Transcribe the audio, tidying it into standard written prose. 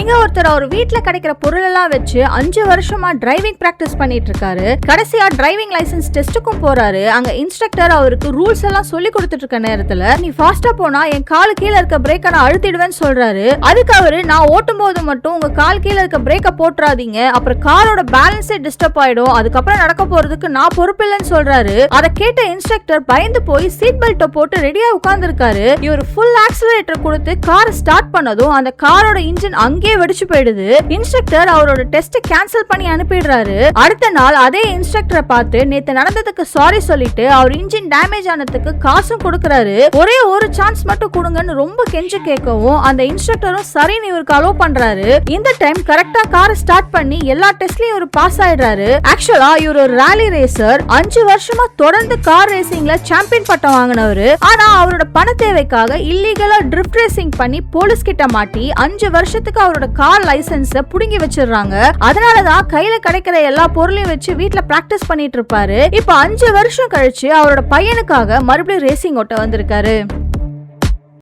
இங்க ஒருத்தர் அவர் வீட்டுல கிடைக்கிற பொருள் எல்லாம் வச்சு 5 வருஷமா டிரைவிங் பிராக்டிஸ் பண்ணிட்டு இருக்காரு. கடைசியா டிரைவிங் லைசன்ஸ் டெஸ்டுக்கும் போறாரு. அங்க இன்ஸ்ட்ரக்டர் அவருக்கு ரூல்ஸ் எல்லாம் சொல்லி கொடுத்துட்டு இருக்க நேரத்துல நீ ஃபாஸ்டா போனா என் காலு கீழே இருக்க பிரேக்க நான் அழுத்திடுவேன்னு சொல்றாரு. அதுக்கு அவரு நான் ஓட்டும் போது மட்டும் உங்க கால் கீழே இருக்க பிரேக்க போட்டுறாதீங்க, அப்புறம் காரோட பேலன்ஸே டிஸ்டர்ப் ஆயிடும், அதுக்கப்புறம் நடக்க போறதுக்கு நான் பொறுப்பில்லைன்னு சொல்றாரு. அதை கேட்ட இன்ஸ்ட்ரக்டர் பயந்து போய் சீட் பெல்ட்டை போட்டு ரெடியா உட்கார்ந்து இருக்காரு. இவர் ஃபுல் ஆக்சிலரேட்டர் கொடுத்து காரை ஸ்டார்ட் பண்ணதும் அந்த காரோட இன்ஜின் அங்கேயே வெடிச்சு போயிடுது. இன்ஸ்ட்ரக்டர் அவரோட டெஸ்ட் கேன்சல் பண்ணி அனுப்பிடுறாரு. அடுத்த நாள் அதே இன்ஸ்ட்ரக்டரை பார்த்து நேத்து நடந்ததுக்கு சாரி சொல்லிட்டு அவர் இன்ஜின் டேமேஜ் ஆனதுக்கு காசும் கொடுக்கறாரு. ஒரே ஒரு சான்ஸ் மட்டும் கொடுங்கன்னு ரொம்ப கெஞ்சு கேட்கவும் அந்த இன்ஸ்ட்ரக்டரும் சரின்னு இவருக்கு அலோ பண்றாரு. இந்த டைம் கரெக்டா காரை ஸ்டார்ட் பண்ணி எல்லா டெஸ்ட்லயும் இவர் பாஸ் ஆயிடுறாரு. ஆக்சுவலா இவர் ஒரு ராலி ரேசர். 5 வருஷமா தொடர்ந்து கார் ரேசிங்ல சாம்பியன் பட்டம் வாங்கினவரு. ஆனா அவரோட பண தேவைக்காக இல்லீகலா ட்ரிஃப்ட் ரேசிங் பண்ணி போலீஸ் கிட்ட மாட்டி 5 வருஷத்துக்கு அவரோட கார் லைசன்ஸ புடுங்கி வச்சிடுறாங்க. அதனாலதான் கையில கிடைக்கிற எல்லா பொருளையும் வச்சு வீட்டுல பிராக்டிஸ் பண்ணிட்டு இருப்பாரு. இப்ப 5 வருஷம் கழிச்சு அவரோட பையனுக்காக மறுபடியும் ரேசிங் ஓட்ட வந்திருக்காரு.